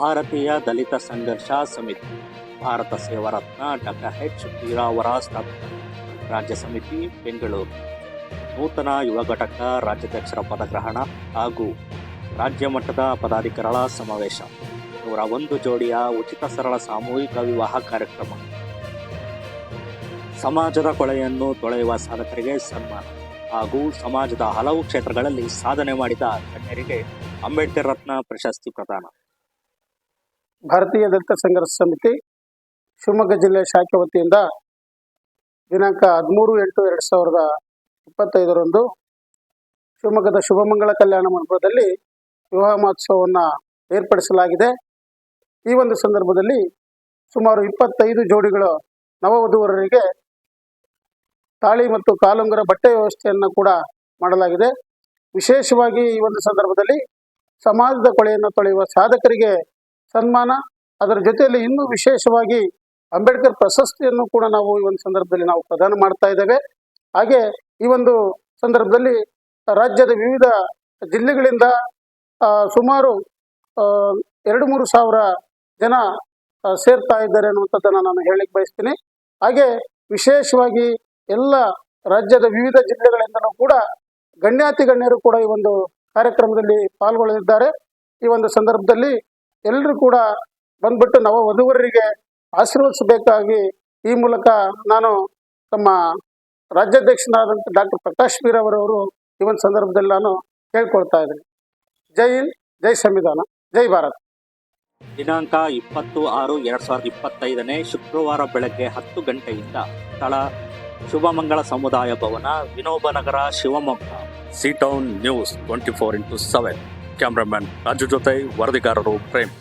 ಭಾರತೀಯ ದಲಿತ ಸಂಘರ್ಷ ಸಮಿತಿ, ಭಾರತ ಸೇವಾ ರತ್ನ ಡಾಕ್ಟರ್ ಎಚ್ ಬೀರಾವರ ಸ್ಥಾಪಿತ ರಾಜ್ಯ ಸಮಿತಿ ಬೆಂಗಳೂರು. ನೂತನ ಯುವ ಘಟಕ ರಾಜ್ಯಾಧ್ಯಕ್ಷರ ಪದಗ್ರಹಣ ಹಾಗೂ ರಾಜ್ಯ ಮಟ್ಟದ ಪದಾಧಿಕಾರಿಗಳ ಸಮಾವೇಶ. 101 ಜೋಡಿಯ ಉಚಿತ ಸರಳ ಸಾಮೂಹಿಕ ವಿವಾಹ ಕಾರ್ಯಕ್ರಮ. ಸಮಾಜದ ಕೊಳೆಯನ್ನು ತೊಳೆಯುವ ಸಾಧಕರಿಗೆ ಸನ್ಮಾನ ಹಾಗೂ ಸಮಾಜದ ಹಲವು ಕ್ಷೇತ್ರಗಳಲ್ಲಿ ಸಾಧನೆ ಮಾಡಿದ ಗಣ್ಯರಿಗೆ ಅಂಬೇಡ್ಕರ್ ರತ್ನ ಪ್ರಶಸ್ತಿ ಪ್ರದಾನ. ಭಾರತೀಯ ದಲಿತ ಸಂಘರ್ಷ ಸಮಿತಿ ಶಿವಮೊಗ್ಗ ಜಿಲ್ಲೆ ಶಾಖೆ ವತಿಯಿಂದ ದಿನಾಂಕ 13/8/2025 ಶಿವಮೊಗ್ಗದ ಶುಭಮಂಗಳ ಕಲ್ಯಾಣ ಮಂಟಪದಲ್ಲಿ ವಿವಾಹ ಮಹೋತ್ಸವವನ್ನು ಏರ್ಪಡಿಸಲಾಗಿದೆ. ಈ ಒಂದು ಸಂದರ್ಭದಲ್ಲಿ ಸುಮಾರು 25 ಜೋಡಿಗಳು ನವವಧುವರರಿಗೆ ತಾಳಿ ಮತ್ತು ಕಾಲುಂಗುರ ಬಟ್ಟೆ ವ್ಯವಸ್ಥೆಯನ್ನು ಕೂಡ ಮಾಡಲಾಗಿದೆ. ವಿಶೇಷವಾಗಿ ಈ ಒಂದು ಸಂದರ್ಭದಲ್ಲಿ ಸಮಾಜದ ಕೊಳೆಯನ್ನು ತೊಳೆಯುವ ಸಾಧಕರಿಗೆ ಸನ್ಮಾನ, ಅದರ ಜೊತೆಯಲ್ಲಿ ಇನ್ನೂ ವಿಶೇಷವಾಗಿ ಅಂಬೇಡ್ಕರ್ ಪ್ರಶಸ್ತಿಯನ್ನು ಕೂಡ ನಾವು ಈ ಒಂದು ಸಂದರ್ಭದಲ್ಲಿ ನಾವು ಪ್ರದಾನ ಮಾಡ್ತಾ ಇದ್ದೇವೆ. ಹಾಗೆ ಈ ಒಂದು ಸಂದರ್ಭದಲ್ಲಿ ರಾಜ್ಯದ ವಿವಿಧ ಜಿಲ್ಲೆಗಳಿಂದ ಸುಮಾರು 2-3 ಸಾವಿರ ಜನ ಸೇರ್ತಾ ಇದ್ದಾರೆ ಅನ್ನುವಂಥದ್ದನ್ನು ನಾನು ಹೇಳಲಿಕ್ಕೆ ಬಯಸ್ತೀನಿ. ಹಾಗೆ ವಿಶೇಷವಾಗಿ ಎಲ್ಲ ರಾಜ್ಯದ ವಿವಿಧ ಜಿಲ್ಲೆಗಳಿಂದಲೂ ಕೂಡ ಗಣ್ಯರು ಕೂಡ ಈ ಒಂದು ಕಾರ್ಯಕ್ರಮದಲ್ಲಿ ಪಾಲ್ಗೊಳ್ಳಲಿದ್ದಾರೆ. ಈ ಒಂದು ಸಂದರ್ಭದಲ್ಲಿ ಎಲ್ಲರೂ ಕೂಡ ಬಂದ್ಬಿಟ್ಟು ನವ ವಧುವರರಿಗೆ ಆಶೀರ್ವದಿಸಬೇಕಾಗಿ ಈ ಮೂಲಕ ನಾನು ತಮ್ಮ ರಾಜ್ಯಾಧ್ಯಕ್ಷನಾದಂಥ ಡಾಕ್ಟರ್ ಪ್ರಕಾಶ್ ಬೀರಾವರವರು ಈ ಒಂದು ಸಂದರ್ಭದಲ್ಲಿ ನಾನು ಕೇಳ್ಕೊಳ್ತಾ ಇದ್ದೀನಿ. ಜೈ ಹಿಂದ್, ಜೈ ಸಂವಿಧಾನ, ಜೈ ಭಾರತ್. ದಿನಾಂಕ 20/6/2025 ಶುಕ್ರವಾರ ಬೆಳಗ್ಗೆ 10 ಗಂಟೆಯಿಂದ ಸ್ಥಳ ಶುಭಮಂಗಳ ಸಮುದಾಯ ಭವನ, Vinobanagar, Shivamogga. C town news 24x7. Cameraman Raju ಜೊತೆ ವರದಿಗಾರರು ಪ್ರೇಮ್.